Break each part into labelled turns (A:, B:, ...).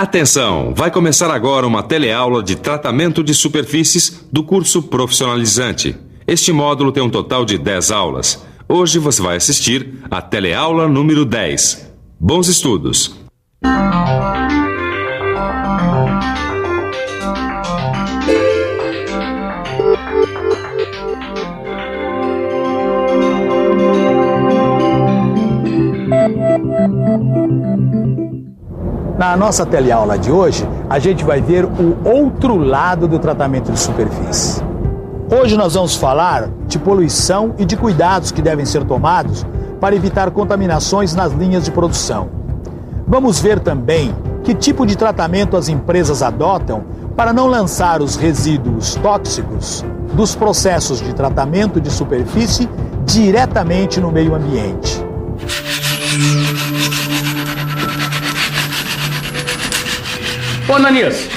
A: Atenção! Vai começar agora uma teleaula de tratamento de superfícies do curso profissionalizante. Este módulo tem um total de 10 aulas. Hoje você vai assistir a teleaula número 10. Bons estudos!
B: Na nossa teleaula de hoje, a gente vai ver o outro lado do tratamento de superfície. Hoje nós vamos falar de poluição e de cuidados que devem ser tomados para evitar contaminações nas linhas de produção. Vamos ver também que tipo de tratamento as empresas adotam para não lançar os resíduos tóxicos dos processos de tratamento de superfície diretamente no meio ambiente.
C: Ô, Ananias,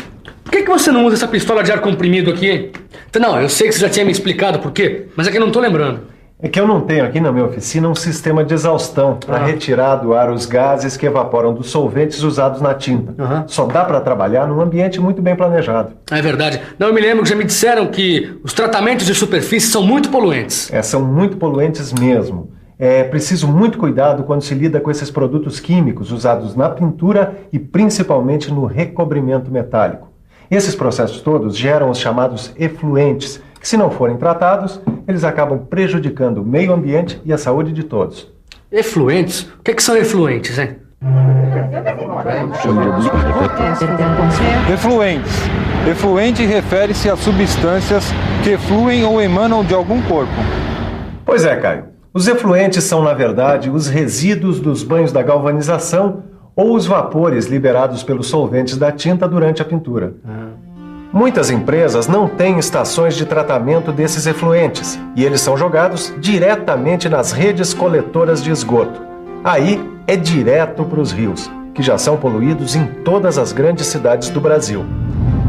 C: por que você não usa essa pistola de ar comprimido aqui, hein? Não, eu sei que você já tinha me explicado por quê, mas é que eu não tô lembrando.
D: É que eu não tenho aqui na minha oficina um sistema de exaustão para retirar do ar os gases que evaporam dos solventes usados na tinta. Só dá para trabalhar num ambiente muito bem planejado.
C: É verdade. Não, eu me lembro que já me disseram que os tratamentos de superfície são muito poluentes.
D: São muito poluentes mesmo. É preciso muito cuidado quando se lida com esses produtos químicos usados na pintura e principalmente no recobrimento metálico. Esses processos todos geram os chamados efluentes, que se não forem tratados, eles acabam prejudicando o meio ambiente e a saúde de todos.
C: Efluentes? O que são efluentes, hein?
E: Efluentes. Efluente refere-se a substâncias que fluem ou emanam de algum corpo.
D: Pois é, Caio. Os efluentes são, na verdade, os resíduos dos banhos da galvanização ou os vapores liberados pelos solventes da tinta durante a pintura. Muitas empresas não têm estações de tratamento desses efluentes e eles são jogados diretamente nas redes coletoras de esgoto. Aí é direto para os rios, que já são poluídos em todas as grandes cidades do Brasil.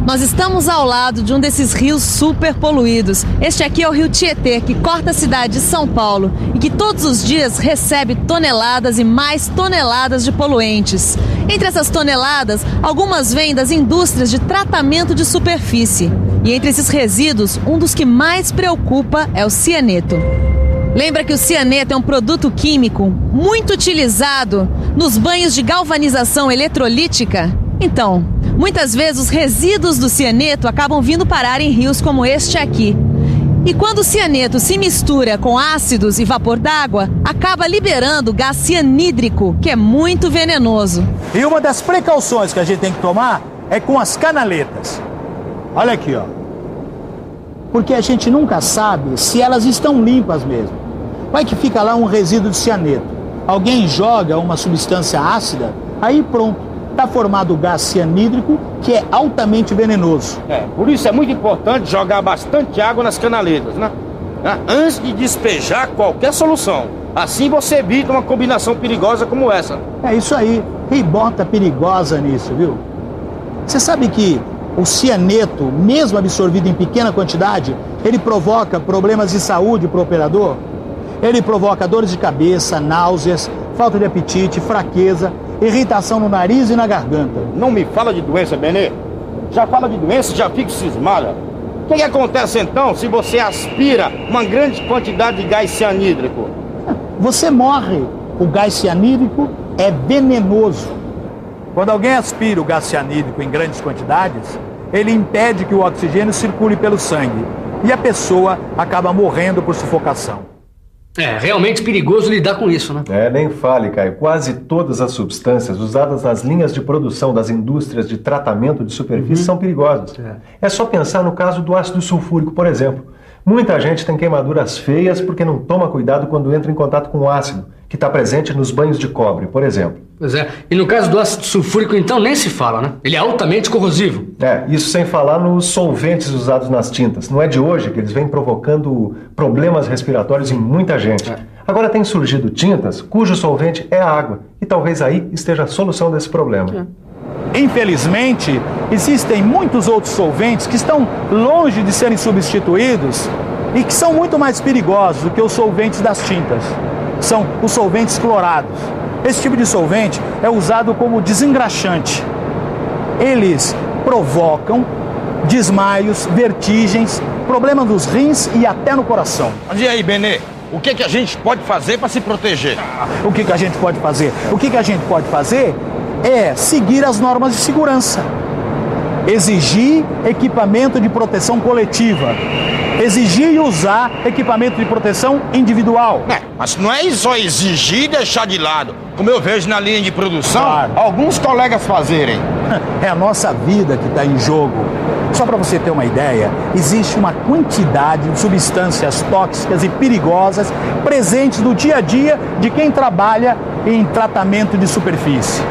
F: Nós estamos ao lado de um desses rios super poluídos. Este aqui é o Rio Tietê, que corta a cidade de São Paulo e que todos os dias recebe toneladas e mais toneladas de poluentes. Entre essas toneladas, algumas vêm das indústrias de tratamento de superfície. E entre esses resíduos, um dos que mais preocupa é o cianeto. Lembra que o cianeto é um produto químico muito utilizado nos banhos de galvanização eletrolítica? Então, muitas vezes os resíduos do cianeto acabam vindo parar em rios como este aqui. E quando o cianeto se mistura com ácidos e vapor d'água, acaba liberando gás cianídrico, que é muito venenoso.
B: E uma das precauções que a gente tem que tomar é com as canaletas. Olha aqui, ó. Porque a gente nunca sabe se elas estão limpas mesmo. Vai que fica lá um resíduo de cianeto. Alguém joga uma substância ácida, aí pronto. Está formado o gás cianídrico, que é altamente venenoso.
G: Por isso é muito importante jogar bastante água nas canaletas, né? Antes de despejar qualquer solução. Assim você evita uma combinação perigosa como essa.
B: É isso aí. E bota perigosa nisso, viu? Você sabe que o cianeto, mesmo absorvido em pequena quantidade, ele provoca problemas de saúde para o operador? Ele provoca dores de cabeça, náuseas, falta de apetite, fraqueza, irritação no nariz e na garganta.
G: Não me fala de doença, Benê. Já fala de doença, já fico cismada. O que acontece então se você aspira uma grande quantidade de gás cianídrico?
B: Você morre. O gás cianídrico é venenoso. Quando alguém aspira o gás cianídrico em grandes quantidades, ele impede que o oxigênio circule pelo sangue e a pessoa acaba morrendo por sufocação.
C: É realmente perigoso lidar com isso, né?
D: Nem fale, Caio. Quase todas as substâncias usadas nas linhas de produção das indústrias de tratamento de superfície são perigosas. É só pensar no caso do ácido sulfúrico, por exemplo. Muita gente tem queimaduras feias porque não toma cuidado quando entra em contato com o ácido, que está presente nos banhos de cobre, por exemplo.
C: Pois é. E no caso do ácido sulfúrico, então, nem se fala, né? Ele é altamente corrosivo.
D: Isso sem falar nos solventes usados nas tintas. Não é de hoje que eles vêm provocando problemas respiratórios em muita gente. Agora tem surgido tintas cujo solvente é a água. E talvez aí esteja a solução desse problema.
B: Infelizmente, existem muitos outros solventes que estão longe de serem substituídos e que são muito mais perigosos do que os solventes das tintas. São os solventes clorados. Esse tipo de solvente é usado como desengraxante. Eles provocam desmaios, vertigens, problemas nos rins e até no coração.
G: Mas e aí, Benê? O que a gente pode fazer para se proteger?
B: O que a gente pode fazer? O que a gente pode fazer é seguir as normas de segurança. Exigir equipamento de proteção coletiva. Exigir e usar equipamento de proteção individual.
G: Mas não é só exigir e deixar de lado, como eu vejo na linha de produção,
B: Claro.
G: alguns colegas fazerem.
B: É a nossa vida que está em jogo. Só para você ter uma ideia, existe uma quantidade de substâncias tóxicas e perigosas presentes no dia a dia de quem trabalha em tratamento de superfície.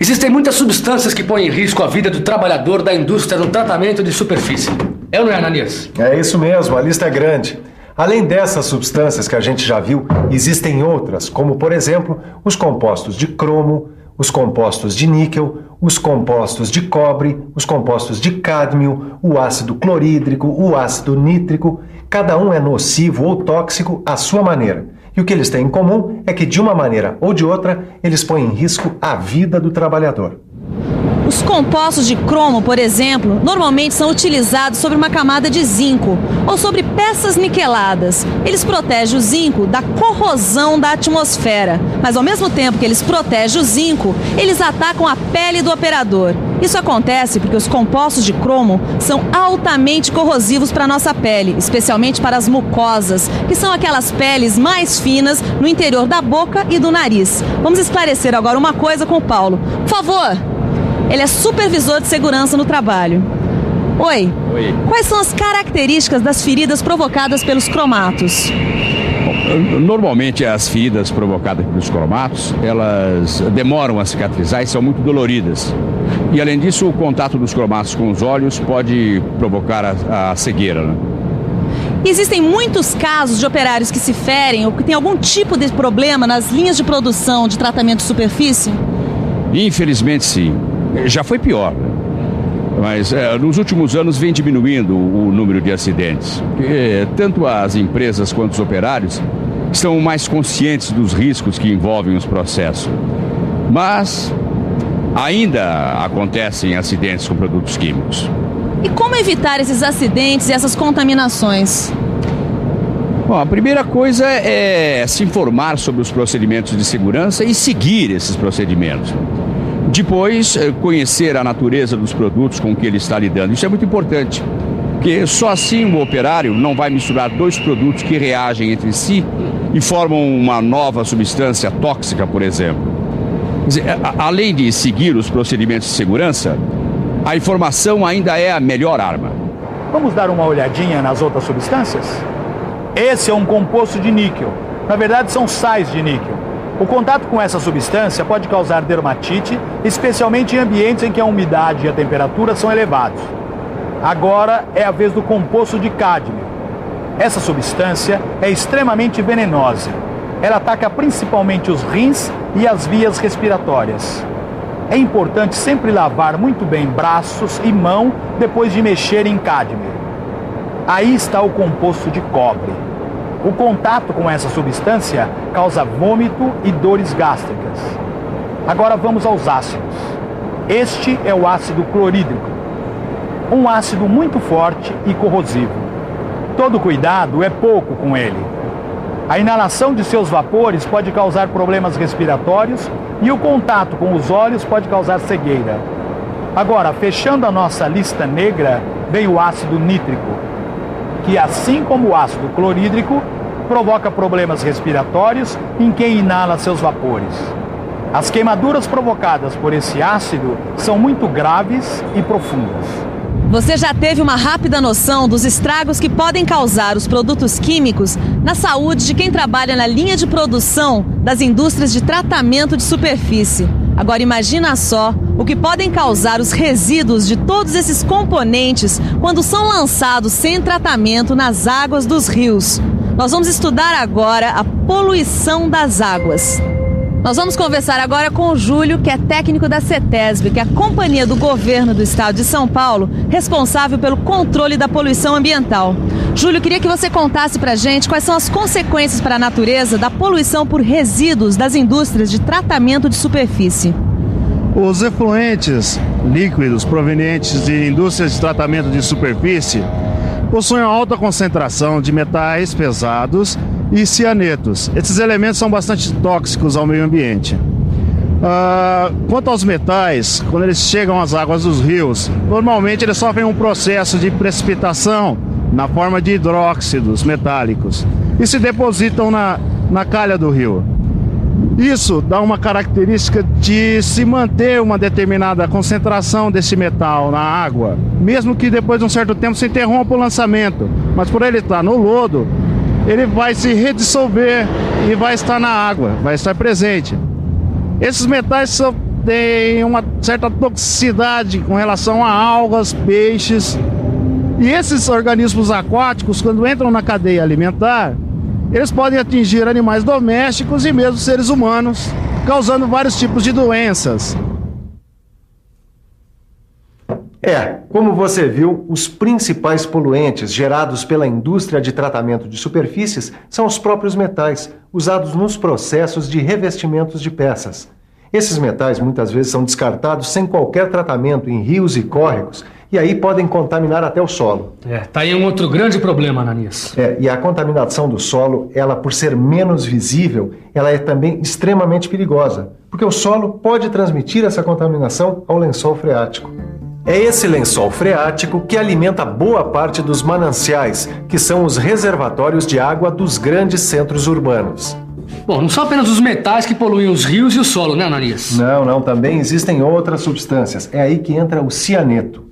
C: Existem muitas substâncias que põem em risco a vida do trabalhador da indústria no tratamento de superfície. É ou não é, Ananias?
D: É isso mesmo, a lista é grande. Além dessas substâncias que a gente já viu, existem outras, como, por exemplo, os compostos de cromo, os compostos de níquel, os compostos de cobre, os compostos de cádmio, o ácido clorídrico, o ácido nítrico. Cada um é nocivo ou tóxico à sua maneira. E o que eles têm em comum é que, de uma maneira ou de outra, eles põem em risco a vida do trabalhador.
F: Os compostos de cromo, por exemplo, normalmente são utilizados sobre uma camada de zinco ou sobre peças niqueladas. Eles protegem o zinco da corrosão da atmosfera, mas ao mesmo tempo que eles protegem o zinco, eles atacam a pele do operador. Isso acontece porque os compostos de cromo são altamente corrosivos para a nossa pele, especialmente para as mucosas, que são aquelas peles mais finas no interior da boca e do nariz. Vamos esclarecer agora uma coisa com o Paulo. Por favor! Ele é supervisor de segurança no trabalho. Oi. Quais são as características das feridas provocadas pelos cromatos?
H: Normalmente as feridas provocadas pelos cromatos, elas demoram a cicatrizar e são muito doloridas. E além disso, o contato dos cromatos com os olhos pode provocar a cegueira, né?
F: Existem muitos casos de operários que se ferem ou que têm algum tipo de problema nas linhas de produção de tratamento de superfície?
H: Infelizmente sim. Já foi pior, né? Mas nos últimos anos vem diminuindo o número de acidentes. Porque tanto as empresas quanto os operários estão mais conscientes dos riscos que envolvem os processos. Mas ainda acontecem acidentes com produtos químicos.
F: E como evitar esses acidentes e essas contaminações?
H: Bom, a primeira coisa é se informar sobre os procedimentos de segurança e seguir esses procedimentos. Depois, conhecer a natureza dos produtos com que ele está lidando. Isso é muito importante, porque só assim o operário não vai misturar dois produtos que reagem entre si e formam uma nova substância tóxica, por exemplo. Quer dizer, além de seguir os procedimentos de segurança, a informação ainda é a melhor arma.
B: Vamos dar uma olhadinha nas outras substâncias? Esse é um composto de níquel. Na verdade, são sais de níquel. O contato com essa substância pode causar dermatite, especialmente em ambientes em que a umidade e a temperatura são elevados. Agora é a vez do composto de cádmio. Essa substância é extremamente venenosa. Ela ataca principalmente os rins e as vias respiratórias. É importante sempre lavar muito bem braços e mão depois de mexer em cádmio. Aí está o composto de cobre. O contato com essa substância causa vômito e dores gástricas. Agora vamos aos ácidos. Este é o ácido clorídrico, um ácido muito forte e corrosivo. Todo cuidado é pouco com ele. A inalação de seus vapores pode causar problemas respiratórios e o contato com os olhos pode causar cegueira. Agora, fechando a nossa lista negra, vem o ácido nítrico, que, assim como o ácido clorídrico, provoca problemas respiratórios em quem inala seus vapores. As queimaduras provocadas por esse ácido são muito graves e profundas.
F: Você já teve uma rápida noção dos estragos que podem causar os produtos químicos na saúde de quem trabalha na linha de produção das indústrias de tratamento de superfície. Agora imagina só o que podem causar os resíduos de todos esses componentes quando são lançados sem tratamento nas águas dos rios. Nós vamos estudar agora a poluição das águas. Nós vamos conversar agora com o Júlio, que é técnico da CETESB, que é a companhia do governo do estado de São Paulo, responsável pelo controle da poluição ambiental. Júlio, queria que você contasse pra gente quais são as consequências para a natureza da poluição por resíduos das indústrias de tratamento de superfície.
I: Os efluentes líquidos provenientes de indústrias de tratamento de superfície possuem uma alta concentração de metais pesados e cianetos. Esses elementos são bastante tóxicos ao meio ambiente. Quanto aos metais, quando eles chegam às águas dos rios, normalmente eles sofrem um processo de precipitação na forma de hidróxidos metálicos e se depositam na calha do rio. Isso dá uma característica de se manter uma determinada concentração desse metal na água, mesmo que depois de um certo tempo se interrompa o lançamento. Mas por ele estar no lodo, ele vai se redissolver e vai estar na água, vai estar presente. Esses metais têm uma certa toxicidade com relação a algas, peixes. E esses organismos aquáticos, quando entram na cadeia alimentar, eles podem atingir animais domésticos e mesmo seres humanos, causando vários tipos de doenças.
D: Como você viu, os principais poluentes gerados pela indústria de tratamento de superfícies são os próprios metais, usados nos processos de revestimentos de peças. Esses metais muitas vezes são descartados sem qualquer tratamento em rios e córregos, e aí podem contaminar até o solo.
C: Tá aí um outro grande problema, Ananias.
D: E a contaminação do solo, ela por ser menos visível, ela é também extremamente perigosa, porque o solo pode transmitir essa contaminação ao lençol freático. É esse lençol freático que alimenta boa parte dos mananciais, que são os reservatórios de água dos grandes centros urbanos.
C: Bom, não são apenas os metais que poluem os rios e o solo, né, Ananias?
D: Não, também existem outras substâncias. É aí que entra o cianeto.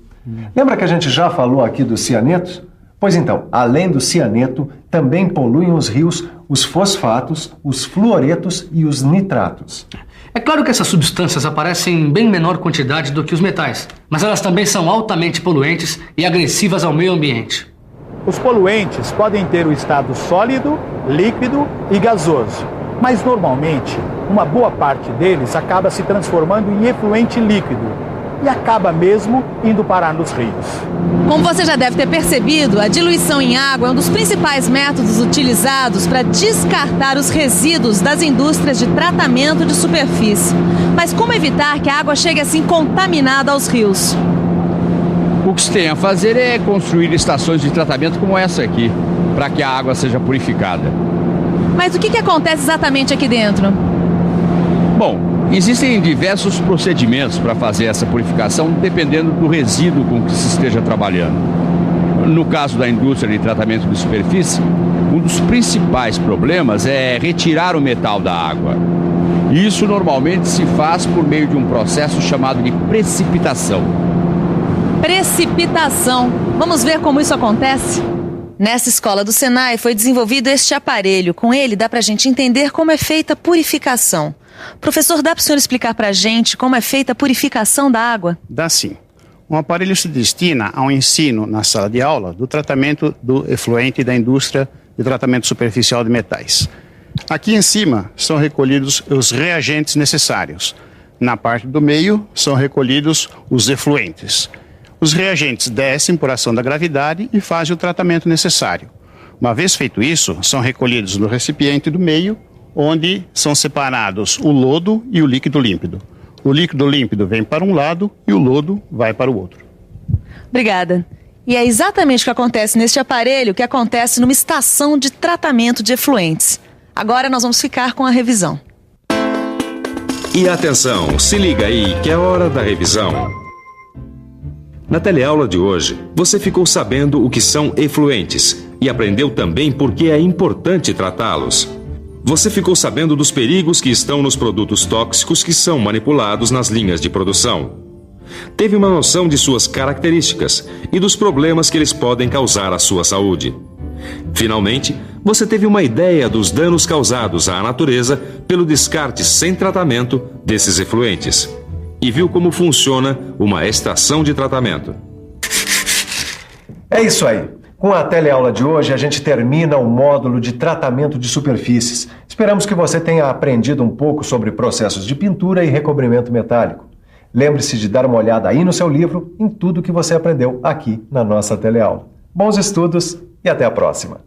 D: Lembra que a gente já falou aqui dos cianetos? Pois então, além do cianeto, também poluem os rios os fosfatos, os fluoretos e os nitratos.
C: É claro que essas substâncias aparecem em bem menor quantidade do que os metais, mas elas também são altamente poluentes e agressivas ao meio ambiente.
B: Os poluentes podem ter o estado sólido, líquido e gasoso, mas normalmente uma boa parte deles acaba se transformando em efluente líquido e acaba mesmo indo parar nos rios.
F: Como você já deve ter percebido, a diluição em água é um dos principais métodos utilizados para descartar os resíduos das indústrias de tratamento de superfície. Mas como evitar que a água chegue assim contaminada aos rios?
H: O que se tem a fazer é construir estações de tratamento como essa aqui, para que a água seja purificada.
F: Mas o que acontece exatamente aqui dentro?
H: Bom, existem diversos procedimentos para fazer essa purificação, dependendo do resíduo com que se esteja trabalhando. No caso da indústria de tratamento de superfície, um dos principais problemas é retirar o metal da água. Isso normalmente se faz por meio de um processo chamado de precipitação.
F: Precipitação. Vamos ver como isso acontece? Nessa escola do Senai foi desenvolvido este aparelho. Com ele dá pra gente entender como é feita a purificação. Professor, dá para o senhor explicar para a gente como é feita a purificação da água?
J: Dá sim. Um aparelho se destina ao ensino na sala de aula do tratamento do efluente da indústria de tratamento superficial de metais. Aqui em cima são recolhidos os reagentes necessários. Na parte do meio são recolhidos os efluentes. Os reagentes descem por ação da gravidade e fazem o tratamento necessário. Uma vez feito isso, são recolhidos no recipiente do meio, onde são separados o lodo e o líquido límpido. O líquido límpido vem para um lado e o lodo vai para o outro.
F: Obrigada. E é exatamente o que acontece neste aparelho que acontece numa estação de tratamento de efluentes. Agora nós vamos ficar com a revisão.
A: E atenção, se liga aí que é hora da revisão. Na teleaula de hoje, você ficou sabendo o que são efluentes e aprendeu também por que é importante tratá-los. Você ficou sabendo dos perigos que estão nos produtos tóxicos que são manipulados nas linhas de produção. Teve uma noção de suas características e dos problemas que eles podem causar à sua saúde. Finalmente, você teve uma ideia dos danos causados à natureza pelo descarte sem tratamento desses efluentes e viu como funciona uma estação de tratamento.
D: É isso aí. Com a teleaula de hoje, a gente termina o módulo de tratamento de superfícies. Esperamos que você tenha aprendido um pouco sobre processos de pintura e recobrimento metálico. Lembre-se de dar uma olhada aí no seu livro em tudo que você aprendeu aqui na nossa teleaula. Bons estudos e até a próxima.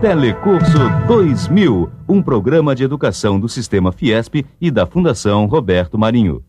K: Telecurso 2000, um programa de educação do Sistema Fiesp e da Fundação Roberto Marinho.